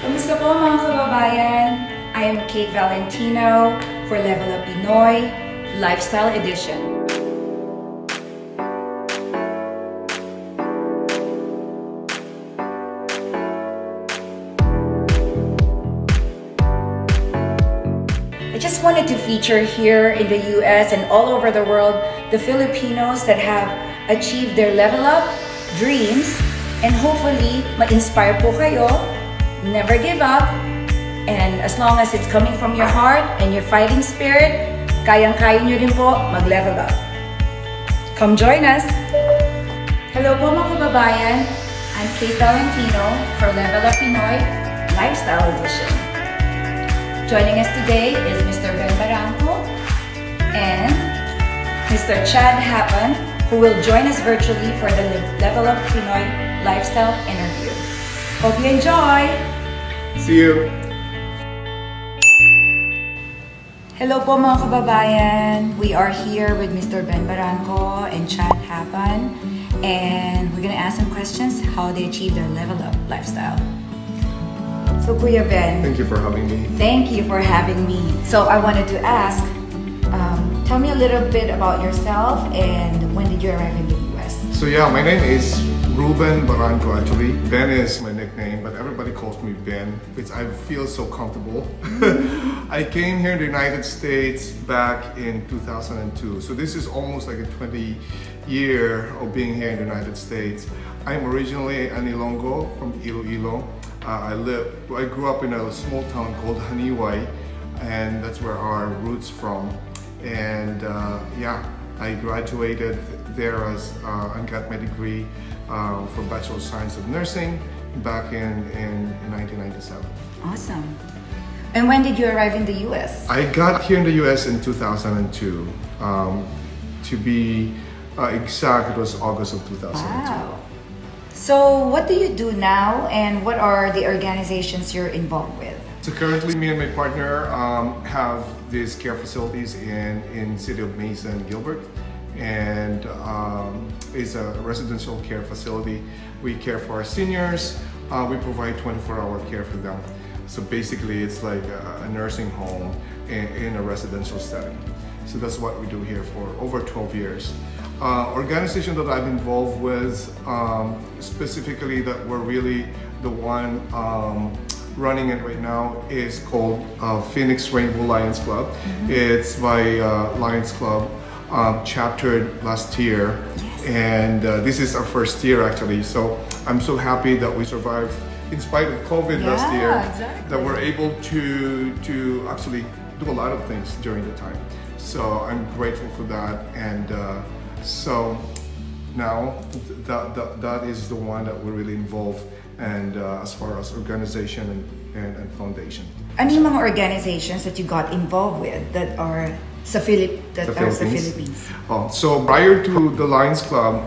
Kamusta po mga kababayan? I am Kate Valentino for Level Up Pinoy Lifestyle Edition. I just wanted to feature here in the US and all over the world the Filipinos that have achieved their level up dreams, and hopefully ma-inspire po kayo. Never give up, and as long as it's coming from your heart and your fighting spirit, kayang-kaya nyo rin po mag-level up. Come join us! Hello po mga kababayan, I'm Kate Valentino for Level Up Pinoy Lifestyle Edition. Joining us today is Mr. Ben Barranco and Mr. Chad Happen, who will join us virtually for the Level Up Pinoy Lifestyle interview. Hope you enjoy! See you! Hello po mga kababayan! We are here with Mr. Ben Barranco and Chad Happen, and we're gonna ask some questions how they achieve their level up lifestyle. So Kuya Ben, Thank you for having me. thank you for having me. So I wanted to ask, tell me a little bit about yourself and when did you arrive in the US? So yeah, my name is Ruben Barranco actually. Ben is my nickname, but everybody calls me Ben, which I feel so comfortable. I came here in the United States back in 2002. So this is almost like a 20 year of being here in the United States. I'm originally an Ilonggo from Iloilo. I grew up in a small town called Haniway, and that's where our roots from. And yeah, I graduated there and got my degree for Bachelor of Science of Nursing back in 1997. Awesome. And when did you arrive in the US? I got here in the US in 2002. To be exact, it was August of 2002. Wow. So what do you do now, and what are the organizations you're involved with? So currently, me and my partner have these care facilities in City of Mesa and Gilbert, and it's a residential care facility. We care for our seniors. We provide 24-hour care for them. So basically, it's like a nursing home in a residential setting. So that's what we do here for over 12 years. Organization that I'm involved with, specifically that we're really the one running it right now, is called Phoenix Rainbow Lions Club. It's by Lions Club, chaptered last year, and this is our first year actually. So I'm so happy that we survived in spite of COVID last year, that we're able to actually do a lot of things during the time. So I'm grateful for that, and so now that is the one that we're really involved, and as far as organization and foundation. Ano yung mga organizations that you got involved with that are sa Philippines? Oh, so prior to the Lions Club,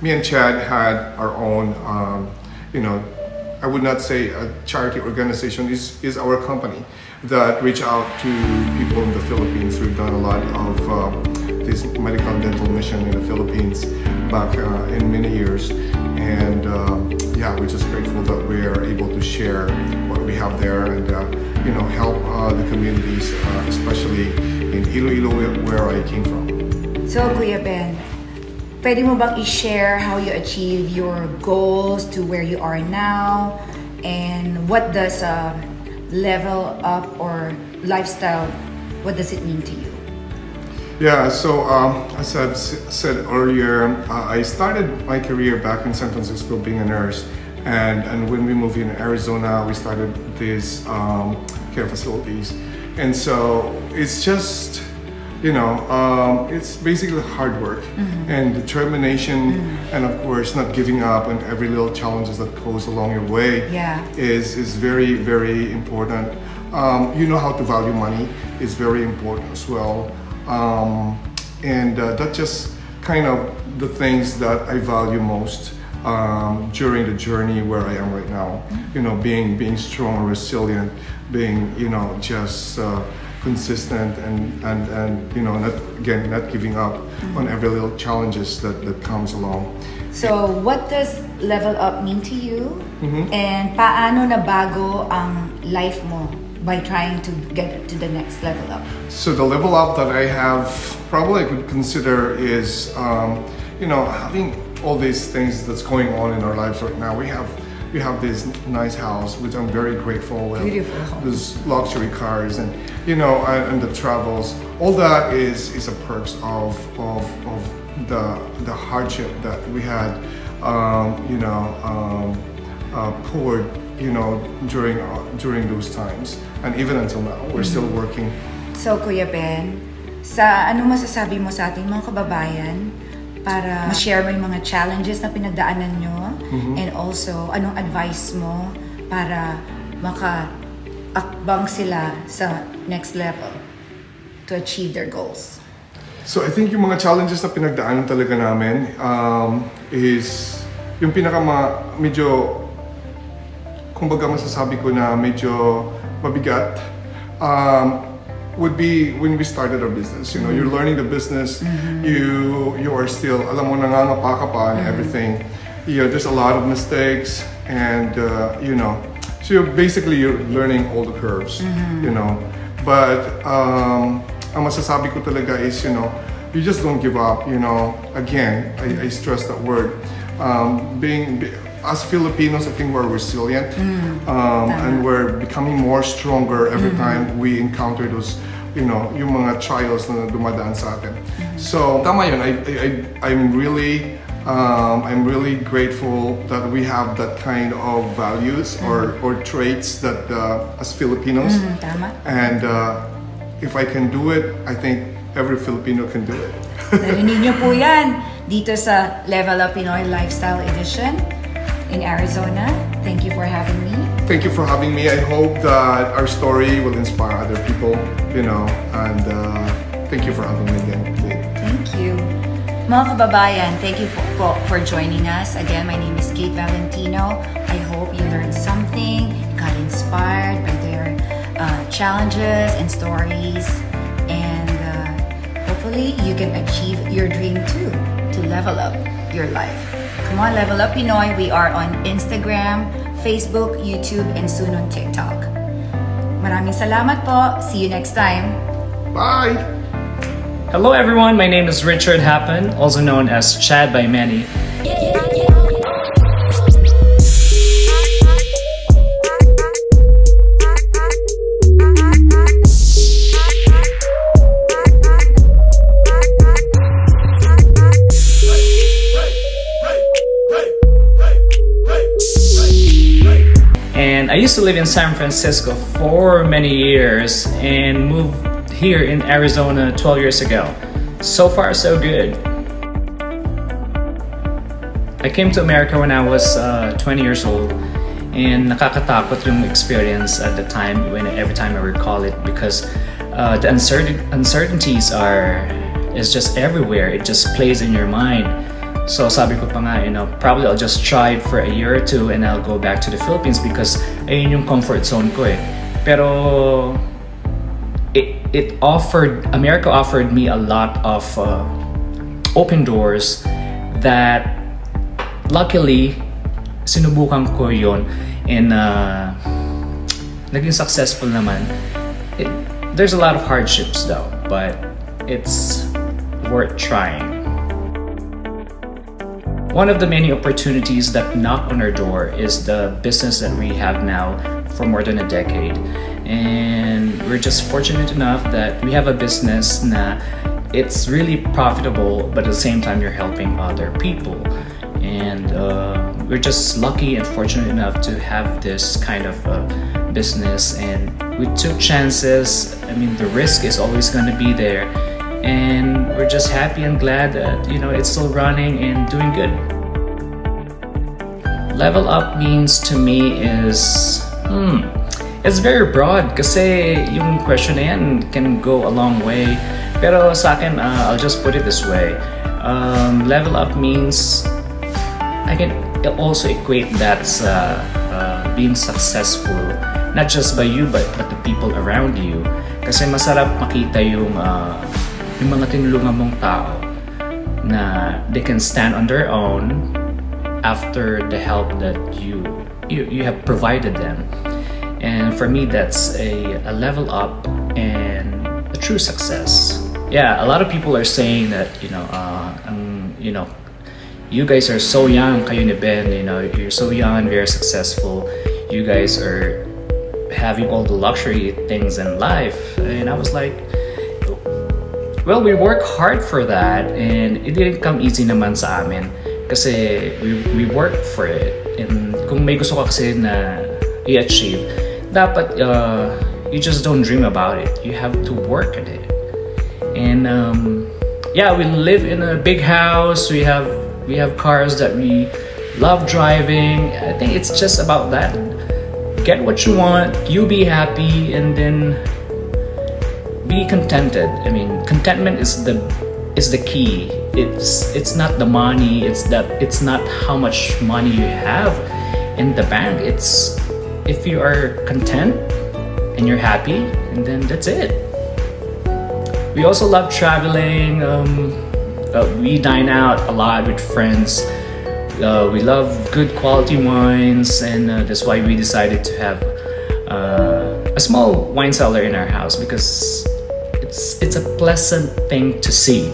me and Chad had our own, you know, I would not say a charity organization, is our company that reach out to people in the Philippines. We've done a lot of this medical and dental mission in the Philippines back in many years, and yeah, we're just grateful that we are able to share what we have there and you know, help the communities, especially in Iloilo where I came from. So Kuya Ben, pwede mo bang i-share how you achieve your goals to where you are now, and what does level up or lifestyle, what does it mean to you? Yeah, so as I've said earlier, I started my career back in San Francisco being a nurse, and when we moved in Arizona, we started these care facilities, and so it's just, you know, it's basically hard work and determination, and of course not giving up, and every little challenges that goes along your way is very, very important. You know how to value money is very important as well, and that's just kind of the things that I value most during the journey where I am right now. You know, being strong and resilient, being, you know, just consistent and you know, not giving up on every little challenges that comes along. So, what does level up mean to you? And paano nabago ang life mo by trying to get to the next level up? So the level up that I have, probably I could consider is, you know, having all these things that's going on in our lives right now. We have this nice house, which I'm very grateful with. Beautiful home. These luxury cars, and you know, and the travels. All that is a perks of the hardship that we had, you know, poured, you know, during those times, and even until now, we're still working. So, Kuya Ben, sa ano masasabi mo sa ating mga kababayan para ma-share mo yung mga challenges na pinagdaanan nyo, and also anong advice mo para maka-akbang sila sa next level to achieve their goals? So I think yung mga challenges na pinagdaanan talaga namin is yung medyo, kumbaga masasabi ko na medyo mabigat, would be when we started our business. You know, you're learning the business, you are still, alam mo, nangangapa ka pa and everything. You know, there's a lot of mistakes, and you know, so you're learning all the curves, you know. But ang masasabi ko talaga is, you know, you just don't give up. You know, again, I stress that word. As Filipinos, I think we're resilient, and we're becoming more stronger every time we encounter those, you know, yung mga trials na dumadaan sa atin. So tama yun. I'm really grateful that we have that kind of values or traits that as Filipinos. Tama. And if I can do it, I think every Filipino can do it. Narinig niyo po yan dito sa Level Up Pinoy Lifestyle Edition in Arizona. Thank you for having me. Thank you for having me. I hope that our story will inspire other people, you know, and thank you for having me again. Thank you. Mga kababayan, thank you for joining us. Again, my name is Kate Valentino. I hope you learned something, got inspired by their challenges and stories, and hopefully you can achieve your dream too, to level up your life. Come on, Level Up Pinoy. We are on Instagram, Facebook, YouTube, and soon on TikTok. Maraming salamat po. See you next time. Bye! Hello everyone, my name is Richard Happen, also known as Chad by many. And I used to live in San Francisco for many years and moved here in Arizona 12 years ago. So far, so good. I came to America when I was 20 years old, and nakakatakot yung experience at the time every time I recall it, because the uncertainties is just everywhere. It just plays in your mind. So sabi ko pa nga, you know, probably I'll just try it for a year or two and I'll go back to the Philippines because ayun yung comfort zone ko eh. Pero America offered me a lot of open doors that luckily sinubukan ko yon, and naging successful naman. There's a lot of hardships though, but it's worth trying. One of the many opportunities that knock on our door is the business that we have now for more than a decade. And we're just fortunate enough that we have a business na it's really profitable, but at the same time you're helping other people. And we're just lucky and fortunate enough to have this kind of business, and we took chances. I mean, the risk is always going to be there. And we're just happy and glad that, you know, it's still running and doing good. Level up means to me is, it's very broad kasi yung question na yan can go a long way. Pero sa akin, I'll just put it this way. Level up means, I can also equate that's being successful, not just by you, but the people around you. Kasi masarap makita yung mga tinulungan mong tao na they can stand on their own after the help that you have provided them. And for me, that's a level up and a true success. Yeah, a lot of people are saying that, you guys are so young, kayo ni Ben, you're so young and very successful. You guys are having all the luxury things in life. And I was like, well, we work hard for that, and it didn't come easy naman sa amin. Kasi we work for it. And kung may gusto ka kasi na i-achieve, dapat you just don't dream about it. You have to work at it. And yeah, we live in a big house. We have cars that we love driving. I think it's just about that. Get what you want, you be happy, and then be contented. I mean, contentment is the key. It's not the money. It's not how much money you have in the bank. It's if you are content and you're happy, and then that's it. We also love traveling. We dine out a lot with friends. We love good quality wines, and that's why we decided to have a small wine cellar in our house, because it's a pleasant thing to see.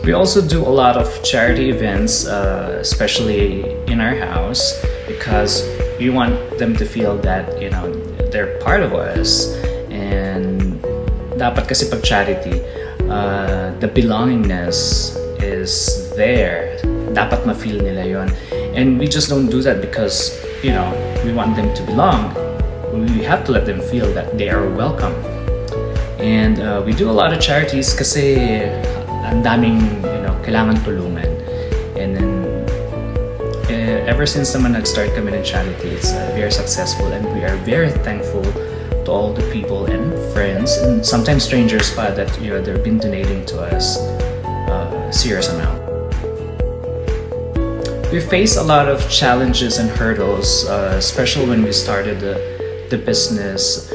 We also do a lot of charity events, especially in our house, because we want them to feel that they're part of us. And dapat kasi pag charity, the belongingness is there. Dapat ma-feel nila yon. And we just don't do that because we want them to belong. We have to let them feel that they are welcome. And we do a lot of charities kasi ang daming kailangan tulungan. And then ever since naman nag-start kami ng charity, it's very successful, and we are very thankful to all the people and friends and sometimes strangers pa that they've been donating to us a serious amount. We faced a lot of challenges and hurdles, especially when we started the business.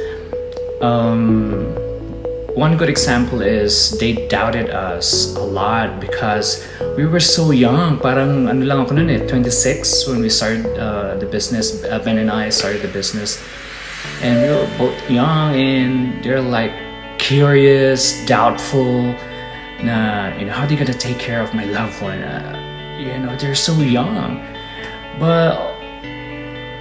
One good example is they doubted us a lot because we were so young. Parang ano lang ako noon 26 when we started the business. Ben and I started the business, and we were both young, and they're like curious, doubtful. Na how are they gonna take care of my loved one? They're so young. But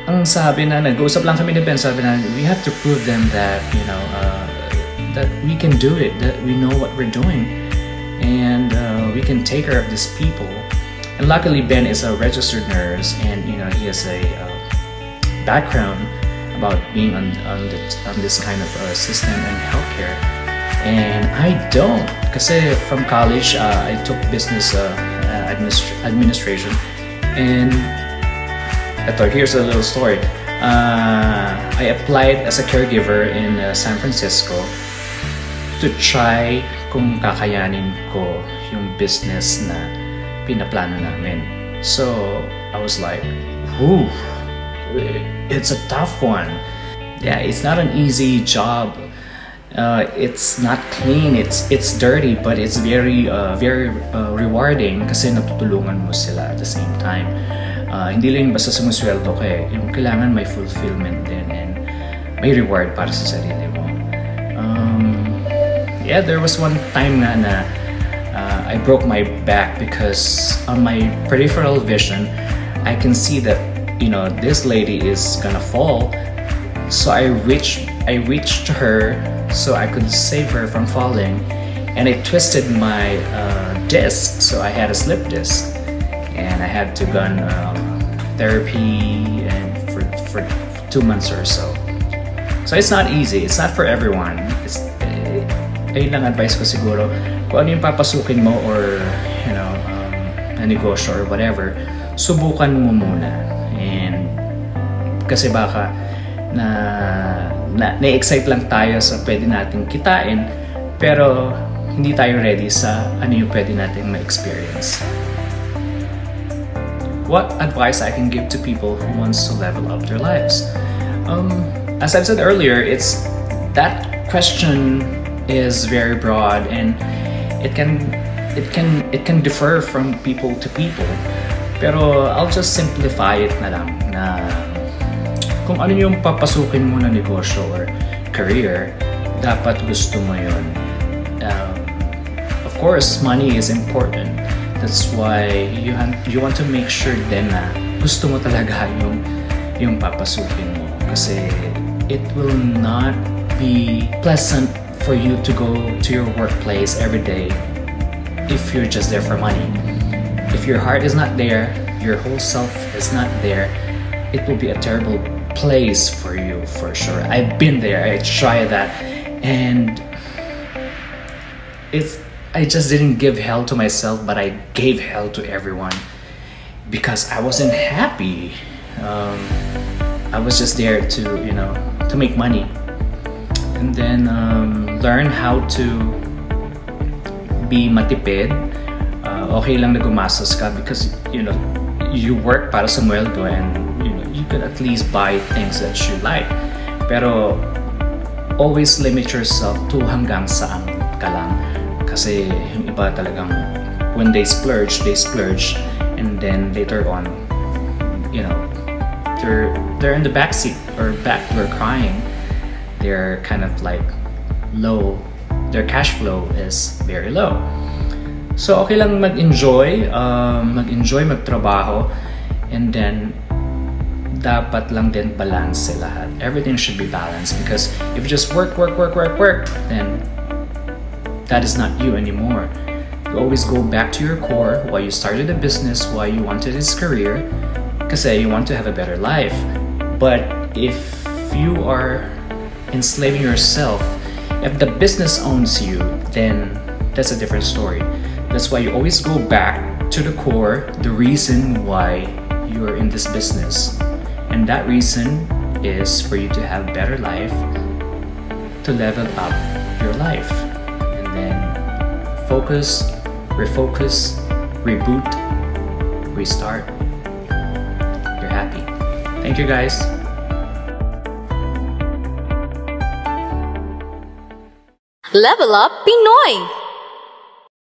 ang sabi na nag-usap lang kami ni Ben, sabi na we have to prove them that that we can do it, that we know what we're doing, and we can take care of these people. And luckily Ben is a registered nurse, and he has a background about being on this kind of system and healthcare, and I don't, kasi from college I took business administration. And here's a little story. I applied as a caregiver in San Francisco to try kung kakayanin ko yung business na pinaplano namin. So I was like, whew, it's a tough one. Yeah, it's not an easy job. It's not clean, it's dirty, but it's very rewarding kasi natutulungan mo sila at the same time. Hindi lang basta sumusweldo ka yung kailangan may fulfillment din and may reward para sa sarili mo. Yeah, there was one time na I broke my back because on my peripheral vision I can see that this lady is gonna fall. So I reached to her so I could save her from falling, and I twisted my disc, so I had a slip disc, and I had to go on therapy and for 2 months or so. So it's not easy. It's not for everyone. Ayun lang advice ko siguro. Kung ano yung papasukin mo or na negosyo or whatever, subukan mo muna. And kasi baka na-excite lang tayo sa pwede nating kitain, pero hindi tayo ready sa ano yung pwede nating ma-experience. What advice I can give to people who wants to level up their lives? As I've said earlier, it's that question is very broad, and it can differ from people to people. Pero I'll just simplify it na lang na kung ano yung papasukin mo na negosyo or career, dapat gusto mo yun. Of course, money is important. That's why you want to make sure din na gusto mo talaga yung papasukin mo. Kasi it will not be pleasant for you to go to your workplace every day if you're just there for money. If your heart is not there, your whole self is not there, it will be a terrible place for you, for sure. I've been there, I tried that, and I just didn't give hell to myself, but I gave hell to everyone because I wasn't happy. I was just there to make money, and then learn how to be matipid. Okay lang na gumastos ka because you work para sa mweldo, and you could at least buy things that you like. Pero always limit yourself to hanggang saan ka lang. Kasi yung iba talagang when they splurge, and then later on, they're in the backseat or back door crying. They're kind of like low. Their cash flow is very low. So okay lang mag-enjoy, magtrabaho, and then dapat lang din balance lahat. Everything should be balanced, because if you just work, then that is not you anymore. You always go back to your core, why you started a business, why you wanted this career, kasi you want to have a better life. But if you are enslaving yourself, if the business owns you, then that's a different story. That's why you always go back to the core, the reason why you're in this business. And that reason is for you to have better life, to level up your life. And then focus, refocus, reboot, restart. You're happy. Thank you, guys. Level Up Pinoy!